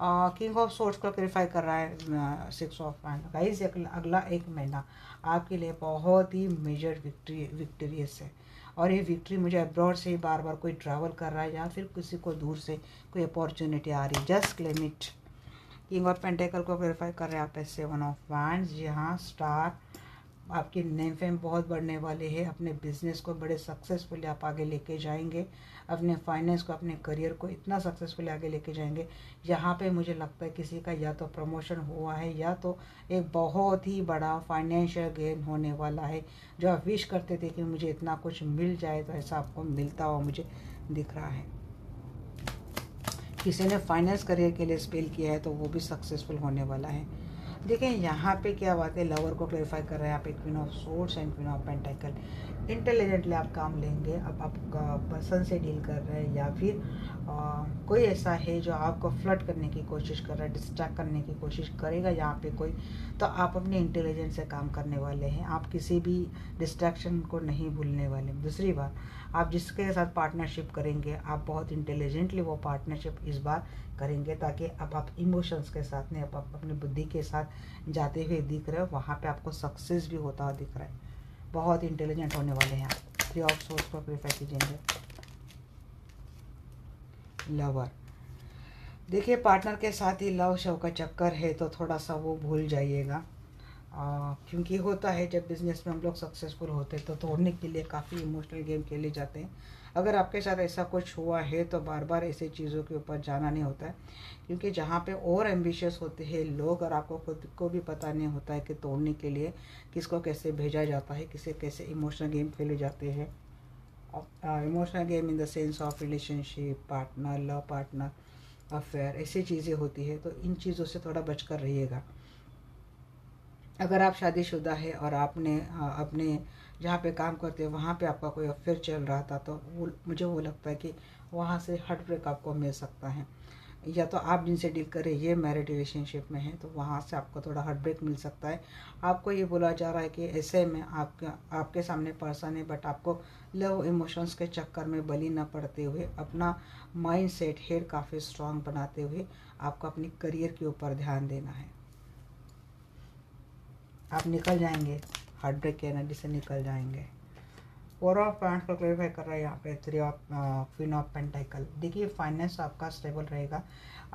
किंग ऑफ सोर्स को क्लियरिफाई कर रहा है 6 ऑफ वैंड। गाइस अगला 1 महीना आपके लिए बहुत ही मेजर विक्टोरियस है। और ये विक्ट्री मुझे अब्रॉड से बार बार कोई ट्रैवल कर रहा है या फिर किसी को दूर से कोई अपॉर्चुनिटी आ रही है, just claim it. King of pentacle को वेरीफाई कर रहे हैं आप 7 ऑफ वैंड्स। जी हाँ, स्टार आपकी नेम फेम बहुत बढ़ने वाले हैं। अपने बिजनेस को बड़े सक्सेसफुली आप आगे लेके जाएंगे। अपने फाइनेंस को, अपने करियर को इतना सक्सेसफुली आगे लेके जाएंगे। यहाँ पे मुझे लगता है किसी का या तो प्रमोशन हुआ है या तो एक बहुत ही बड़ा फाइनेंशियल गेन होने वाला है। जो आप विश करते थे कि मुझे इतना कुछ मिल जाए, तो ऐसा आपको मिलता हुआ मुझे दिख रहा है। किसी ने फाइनेंस करियर के लिए स्पेल किया है तो वो भी सक्सेसफुल होने वाला है। देखें यहाँ पे क्या बात है, लवर को क्लेरिफाई कर रहे हैं आप, queen of swords and queen of pentacle. Intelligently आप काम लेंगे। अब आप पर्सन से डील कर रहे हैं या फिर कोई ऐसा है जो आपको फ्लर्ट करने की कोशिश कर रहा है, डिस्ट्रैक्ट करने की कोशिश करेगा यहाँ पे कोई, तो आप अपने इंटेलिजेंस से काम करने वाले हैं। आप किसी भी डिस्ट्रैक्शन को नहीं भूलने वाले। दूसरी बात, आप जिसके साथ पार्टनरशिप करेंगे आप बहुत इंटेलिजेंटली वो पार्टनरशिप इस बार करेंगे, ताकि अब आप इमोशंस के साथ नहीं, आप अपनी बुद्धि के साथ जाते हुए दिख रहे हो, वहाँ पे आपको सक्सेस भी होता हुआ दिख रहा है। बहुत इंटेलिजेंट होने वाले हैं आप। 3 ऑफ सोर्स को प्रीफर कीजिएंगे। लवर, देखिए पार्टनर के साथ ही लव शव का चक्कर है तो थोड़ा सा वो भूल जाइएगा। क्योंकि होता है जब बिज़नेस में हम लोग सक्सेसफुल होते हैं तो तोड़ने के लिए काफ़ी इमोशनल गेम खेले जाते हैं। अगर आपके साथ ऐसा कुछ हुआ है तो बार बार ऐसी चीज़ों के ऊपर जाना नहीं होता है, क्योंकि जहाँ पे और एम्बिशियस होते हैं लोग और आपको खुद को भी पता नहीं होता है कि तोड़ने के लिए किसको कैसे भेजा जाता है, किसे कैसे इमोशनल गेम खेले जाते हैं। Emotional game in the sense of relationship, partner, love partner, affair, ऐसी चीज़ें होती है, तो इन चीज़ों से थोड़ा बचकर रहिएगा। अगर आप शादीशुदा है और आपने अपने जहाँ पे काम करते हैं वहाँ पे आपका कोई अफेयर चल रहा था, तो मुझे वो लगता है कि वहाँ से हार्ट ब्रेक आपको मिल सकता है। या तो आप जिनसे डील करें ये मैरिड रिलेशनशिप में है तो वहाँ से आपको थोड़ा हार्ट ब्रेक मिल सकता है। आपको ये बोला जा रहा है कि ऐसे में आपके सामने पर्सन है, बट आपको लव इमोशंस के चक्कर में बली न पड़ते हुए अपना माइंड सेट हेड काफ़ी स्ट्रांग बनाते हुए आपको अपनी करियर के ऊपर ध्यान देना है। आप निकल जाएंगे, हार्ट ब्रेक की एनर्जी से निकल जाएंगे। 4 ऑफ वैंड्स को क्लेरिफाई कर रहा है यहाँ पे 3 ऑफ क्वीन ऑफ पेंटाकल। देखिए फाइनेंस आपका स्टेबल रहेगा।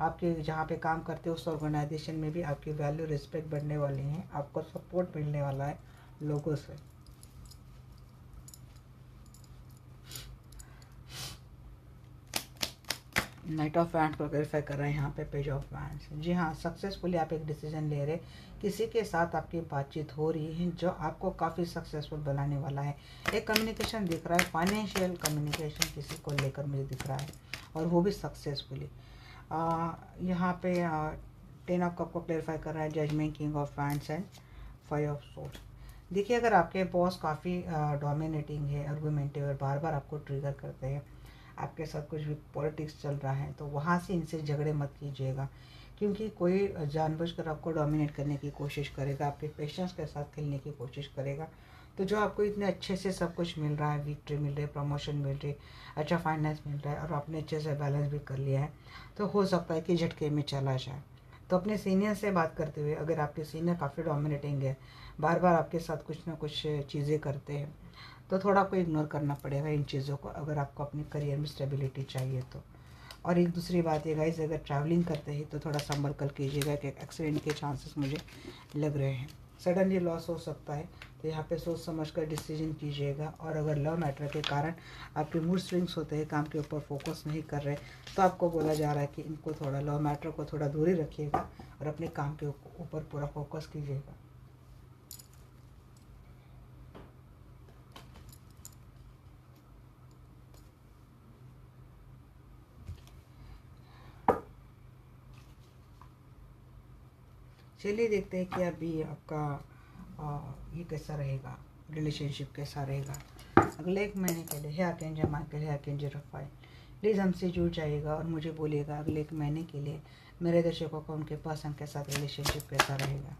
आपके जहाँ पे काम करते हो उस ऑर्गेनाइजेशन में भी आपकी वैल्यू रिस्पेक्ट बढ़ने वाली है। आपको सपोर्ट मिलने वाला है लोगों से। नाइट ऑफ वैंड्स को क्लेरिफाई कर रहे हैं यहाँ पे पेज ऑफ वैंड्स। जी हाँ, सक्सेसफुली आप एक डिसीजन ले रहे, किसी के साथ आपकी बातचीत हो रही है जो आपको काफ़ी सक्सेसफुल बनाने वाला है। एक कम्युनिकेशन दिख रहा है, फाइनेंशियल कम्युनिकेशन किसी को लेकर मुझे दिख रहा है और वो भी सक्सेसफुली। यहाँ पे 10 ऑफ कप को क्लेरिफाई कर रहा है judgement, king of wands and 5 of swords. देखिए अगर आपके बॉस काफ़ी डोमिनेटिंग है, आर्गुमेंटिव, बार बार आपको ट्रिगर करते हैं, आपके साथ कुछ भी पॉलिटिक्स चल रहा है, तो वहाँ से इनसे झगड़े मत कीजिएगा, क्योंकि कोई जानबूझकर आपको डोमिनेट करने की कोशिश करेगा, आपके पेशेंस के साथ खेलने की कोशिश करेगा। तो जो आपको इतने अच्छे से सब कुछ मिल रहा है, विक्ट्री मिल रही है, प्रमोशन मिल रही है, अच्छा फाइनेंस मिल रहा है और आपने अच्छे से बैलेंस भी कर लिया है, तो हो सकता है कि झटके में चला जाए। तो अपने सीनियर से बात करते हुए, अगर आपके सीनियर काफ़ी डोमिनेटिंग है, बार बार आपके साथ कुछ ना कुछ चीज़ें करते हैं, तो थोड़ा आपको इग्नोर करना पड़ेगा इन चीज़ों को, अगर आपको अपने करियर में स्टेबिलिटी चाहिए तो। और एक दूसरी बात ये गाइस, अगर ट्रैवलिंग करते हैं तो थोड़ा संभल कर कीजिएगा कि एक्सीडेंट के चांसेस मुझे लग रहे हैं। सडनली लॉस हो सकता है, तो यहाँ पे सोच समझ कर डिसीजन कीजिएगा। और अगर लव मैटर के कारण आपके मूड स्विंग्स होते हैं, काम के ऊपर फोकस नहीं कर रहे, तो आपको बोला जा रहा है कि इनको थोड़ा, लव मैटर को थोड़ा दूरी रखिएगा और अपने काम के ऊपर पूरा फोकस कीजिएगा। चलिए देखते हैं कि अभी आपका ये कैसा रहेगा, रिलेशनशिप कैसा रहेगा अगले 1 महीने के लिए। है आर्कएंजल माइकल, है आर्कएंजल रफाएल। प्लीज़ हमसे जुड़ जाइएगा और मुझे बोलिएगा अगले 1 महीने के लिए मेरे दर्शकों को उनके पर्सन के साथ रिलेशनशिप कैसा रहेगा।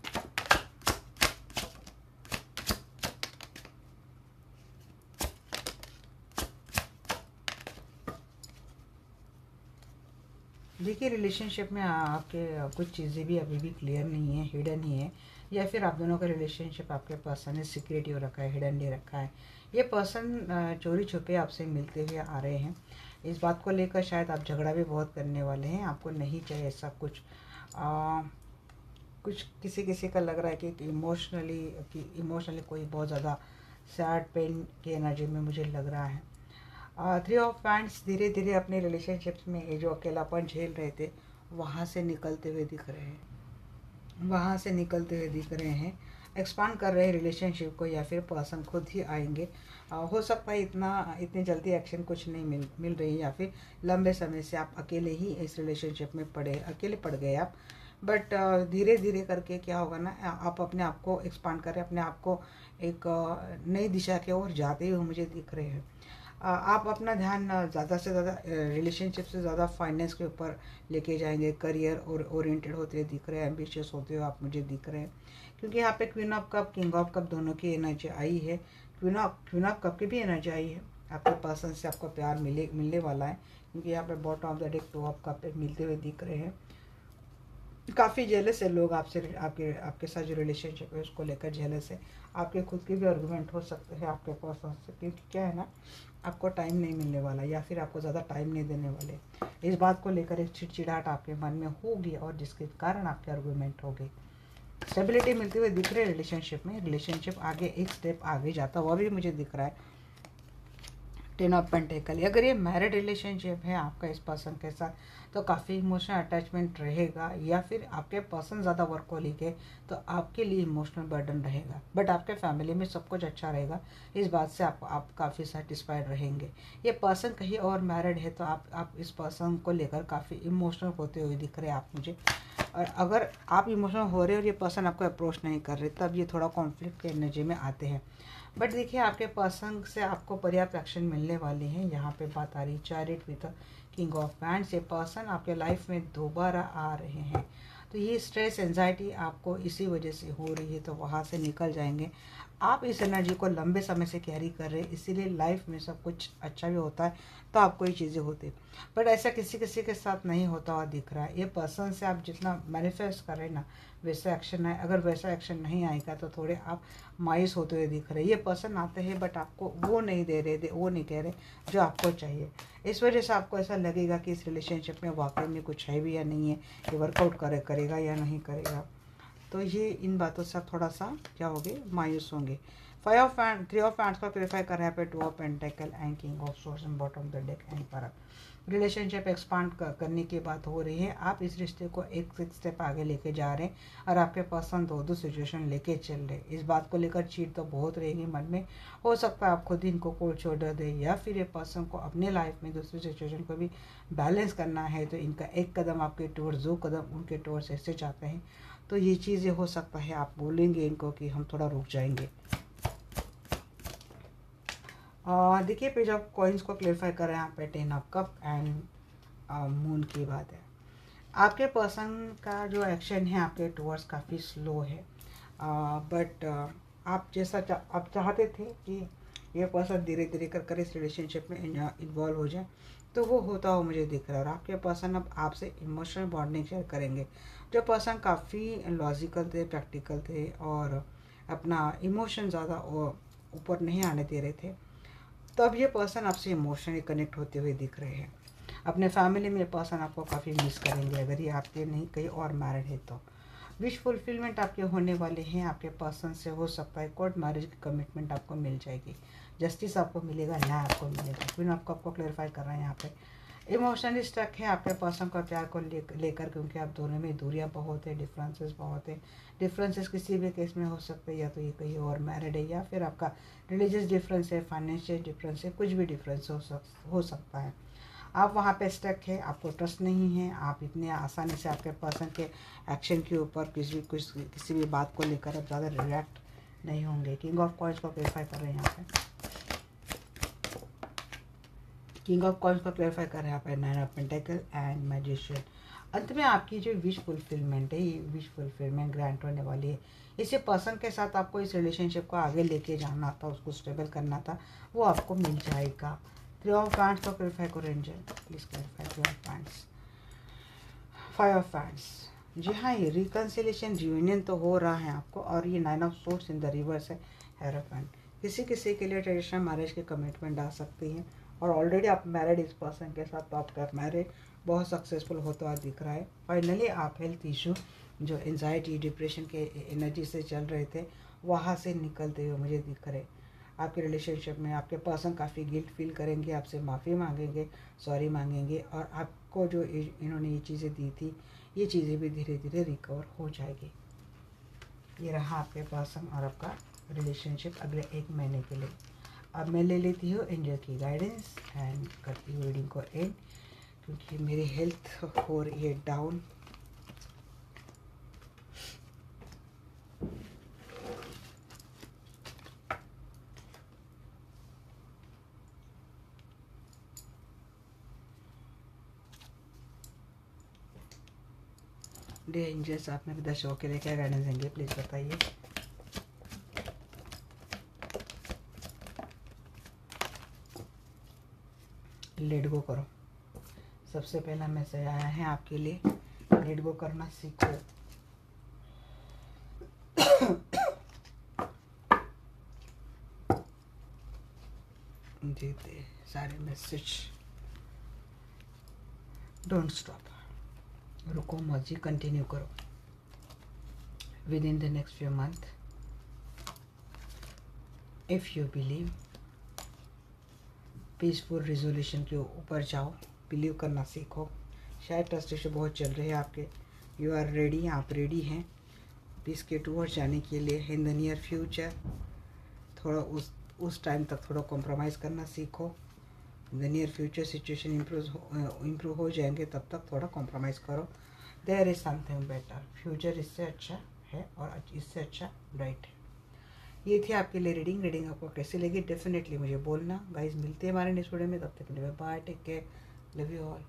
देखिए रिलेशनशिप में आपके कुछ चीज़ें भी अभी भी क्लियर नहीं है, हिडन ही है, या फिर आप दोनों का रिलेशनशिप आपके पर्सन ने सिक्रेटिव रखा है, हिडन ले रखा है। ये पर्सन चोरी छुपे आपसे मिलते हुए आ रहे हैं। इस बात को लेकर शायद आप झगड़ा भी बहुत करने वाले हैं। आपको नहीं चाहिए ऐसा कुछ। कुछ किसी किसी का लग रहा है कि इमोशनली कोई बहुत ज़्यादा सैड पेन की एनर्जी में मुझे लग रहा है। 3 ऑफ पैंट्स धीरे धीरे अपने रिलेशनशिप्स में ये जो अकेलापन झेल रहे थे वहाँ से निकलते हुए दिख रहे हैं, एक्सपांड कर रहे हैं रिलेशनशिप को, या फिर पर्सन खुद ही आएंगे। हो सकता है इतनी जल्दी एक्शन कुछ नहीं मिल रही है, या फिर लंबे समय से आप अकेले ही इस रिलेशनशिप में अकेले पड़ गए आप। बट धीरे धीरे करके क्या होगा ना, आप अपने आप को एक्सपांड करें, अपने आप को एक नई दिशा की ओर जाते हुए मुझे दिख रहे हैं। आप अपना ध्यान ज़्यादा से ज़्यादा रिलेशनशिप से ज़्यादा फाइनेंस के ऊपर लेके जाएंगे, करियर और ओरिएंटेड होते हुए दिख रहे हैं, एम्बिशियस होते हुए आप मुझे दिख रहे हैं। क्योंकि यहाँ पे queen of cup, king of cup दोनों की एनर्जी आई है। क्वीन ऑफ कप की भी एनर्जी आई है। आपके पर्सन से आपको प्यार मिलने वाला है, क्योंकि यहाँ पे bottom of the deck 2 of cup पे मिलते हुए दिख रहे हैं। काफ़ी जेलस है लोग आपसे, आपके साथ जो रिलेशनशिप है उसको लेकर जेलस है। आपके खुद के भी आर्गूमेंट हो सकते हैं आपके पर्सन से, क्योंकि क्या है ना, आपको टाइम नहीं मिलने वाला, या फिर आपको ज़्यादा टाइम नहीं देने वाले। इस बात को लेकर एक चिड़चिड़ाहट आपके मन में होगी, और जिसके कारण आपके आर्गूमेंट हो गए। स्टेबिलिटी मिलते हुए दिख रहे हैं रिलेशनशिप में। रिलेशनशिप आगे एक स्टेप आगे जाता हुआ भी मुझे दिख रहा है। 10 ऑफ पेंटिकल, अगर ये मैरिड रिलेशनशिप है आपका इस पर्सन के साथ, तो काफ़ी इमोशनल अटैचमेंट रहेगा, या फिर आपके पर्सन ज़्यादा वर्कहोलिक है तो आपके लिए इमोशनल बर्डन रहेगा। बट आपके फैमिली में सब कुछ अच्छा रहेगा, इस बात से आप काफ़ी सेटिस्फाइड रहेंगे। ये पर्सन कहीं और मैरिड है तो आप इस पर्सन को लेकर काफ़ी इमोशनल होते हुए दिख रहे हैं आप मुझे। और अगर आप इमोशनल हो रहे हो और ये पर्सन आपको अप्रोच नहीं कर रहे, तब ये थोड़ा कॉन्फ्लिक्ट की एनर्जी में आते हैं। बट देखिए आपके पर्सन से आपको पर्याप्त एक्शन मिलने वाले हैं। यहाँ पे बात आ रही chariot with king of pants. ये पर्सन आपके लाइफ में दोबारा आ रहे हैं, तो ये स्ट्रेस एंजाइटी आपको इसी वजह से हो रही है, तो वहाँ से निकल जाएंगे। आप इस एनर्जी को लंबे समय से कैरी कर रहे हैं, इसीलिए लाइफ में सब कुछ अच्छा भी होता है तो आपको ये चीज़ें होती। बट ऐसा किसी किसी के साथ नहीं होता हुआ दिख रहा है। ये पर्सन से आप जितना मैनिफेस्ट कर रहे हैं ना, वैसा एक्शन है। अगर वैसा एक्शन नहीं आएगा तो थोड़े आप मायूस होते हुए दिख रहे हैं। ये पर्सन आते हैं बट आपको वो नहीं दे रहे, वो नहीं कह रहे जो आपको चाहिए। इस वजह से आपको ऐसा लगेगा कि इस रिलेशनशिप में वाकई में कुछ है भी या नहीं है, ये वर्कआउट करेगा या नहीं करेगा। तो ये इन बातों से आप थोड़ा सा क्या होगे, मायूस होंगे। 3 ऑफ पैंट्स को क्लेरिफाई कर रहे हैं पे 2 of pentacle and king of source and bottom of the deck emperor. Relationship expand करने की बात हो रही है। आप इस रिश्ते को एक स्टेप आगे लेके जा रहे हैं, और आपके पर्सन दो सिचुएशन लेके चल रहे हैं। इस बात को लेकर चीट तो बहुत रहेगी मन में। हो सकता है आप खुद ही इनको कोल्ड शोल्डर दे, या फिर ये पर्सन को अपने लाइफ में दूसरी सिचुएशन को भी बैलेंस करना है, तो इनका एक कदम आपके टूवर्ड्स 2 कदम उनके टूवर्ड्स ऐसे चाहते हैं। तो ये चीज़ें हो सकता है आप बोलेंगे इनको कि हम थोड़ा रुक जाएंगे। देखिए पेज ऑफ कॉइन्स को क्लेरिफाई कर रहे हैं यहाँ पे 10 ऑफ कप एंड मून की बात है। आपके पर्सन का जो एक्शन है आपके टूवर्ड्स काफ़ी स्लो है, बट आप जैसा आप चाहते थे कि ये पर्सन धीरे धीरे कर इस रिलेशनशिप में इन्वॉल्व हो जाए, तो वो होता हुआ मुझे दिख रहा है। और आपके पर्सन अब आपसे इमोशनल बॉन्डिंग शेयर करेंगे। जो पर्सन काफ़ी लॉजिकल थे, प्रैक्टिकल थे, और अपना इमोशन ज़्यादा ऊपर नहीं आने दे रहे थे, तो अब ये पर्सन आपसे इमोशनली कनेक्ट होते हुए दिख रहे हैं। अपने फैमिली में ये पर्सन आपको काफ़ी मिस करेंगे, अगर ये आपके नहीं कहीं और मैरिड है तो। विश फुलफिलमेंट आपके होने वाले हैं। आपके पर्सन से हो सकता है कोर्ट मैरिज की कमिटमेंट आपको मिल जाएगी, जस्टिस आपको मिलेगा, न्याय आपको मिलेगा। फिर आपको क्लेरिफाई कर रहे हैं यहाँ पे। इमोशनली स्टक है आपके पर्सन को प्यार को लेकर, क्योंकि आप दोनों में दूरियां बहुत है, डिफरेंसेस बहुत है। डिफरेंसेस किसी भी केस में हो सकते हैं, या तो ये कहीं और मैरिड है, या फिर आपका रिलीजियस डिफरेंस है, फाइनेंशियल डिफरेंस है, कुछ भी डिफरेंस हो सकता है। आप वहाँ पे स्टक है, आपको ट्रस्ट नहीं है, आप इतने आसानी से आपके पर्सन के एक्शन के ऊपर किसी भी बात को लेकर आप ज़्यादा रिएक्ट नहीं होंगे। किंग ऑफ कॉइन्स को क्लेरिफाई कर रहे हैं यहाँ पे। किंग ऑफ कॉइन्स को क्लेरिफाई कर रहे हैं यहाँ पे 9 ऑफ पेंटिकल एंड मैजिशियन। अंत में आपकी जो विश फुलफिलमेंट है, ये विश फुलफिलमेंट ग्रांट होने वाली है। इसी पर्सन के साथ आपको इस रिलेशनशिप को आगे लेके जाना था, उसको स्टेबल करना था, वो आपको मिल जाएगा। 3 ऑफ पैंट्स को क्लेरिफाई करो angel, please clarify 3 of pants. Five of fans. जी हाँ, ये रिकन्सिलेशन रियूनियन तो हो रहा है आपको, और ये 9 of source in the reverse है, हेरोफेंट। किसी किसी के लिए ट्रेडिशनल मैरिज के कमिटमेंट आ सकती हैं, और ऑलरेडी आप मैरिड इस पर्सन के साथ, तो आपका मैरिज बहुत सक्सेसफुल होता हुआ दिख रहा है। फाइनली आप हेल्थ इशू जो एंजाइटी डिप्रेशन के एनर्जी से चल रहे थे, वहाँ से निकलते हुए मुझे दिख रहे। आपके रिलेशनशिप में आपके पर्सन काफ़ी गिल्ट फील करेंगे, आपसे माफ़ी मांगेंगे, सॉरी मांगेंगे, और आपको जो इन्होंने ये चीज़ें दी थी, ये चीज़ें भी धीरे धीरे रिकवर हो जाएगी। ये रहा आपके पर्सन और आपका रिलेशनशिप अगले 1 महीने के लिए। अब मैं ले लेती हूँ एंजल की गाइडेंस एंड करती हूँ रीडिंग को एंड, क्योंकि मेरी हेल्थ हो रही है डाउन। डे एंजल्स, आप मेरे दर्शकों के लिए क्या गाइडेंस देंगे, प्लीज़ बताइए। लेट गो करो। सबसे पहला मैसेज आया है आपके लिए, लेट गो करना सीखो। देते सारे मैसेज। डोंट स्टॉप, रुको मत जी, कंटिन्यू करो। With in the next few month, if you believe, peaceful resolution के ऊपर जाओ, बिलीव करना सीखो। शायद ट्रस्ट इशू बहुत चल रहे हैं आपके, यू आर रेडी, आप रेडी हैं पीस के टूवर्ड जाने के लिए इन द नियर फ्यूचर। थोड़ा उस टाइम तक थोड़ा कॉम्प्रोमाइज़ करना सीखो। In the near future situation improve हो जाएंगे, तब तक थोड़ा कॉम्प्रोमाइज़ करो। There is something better, future इससे अच्छा है और इससे अच्छा ब्राइट है। ये थी आपके लिए रीडिंग आपको कैसी लगी डेफिनेटली मुझे बोलना। गाइज मिलते हैं हमारे नेक्स्ट वीडियो में, तब तक के लिए bye, take care, love you all.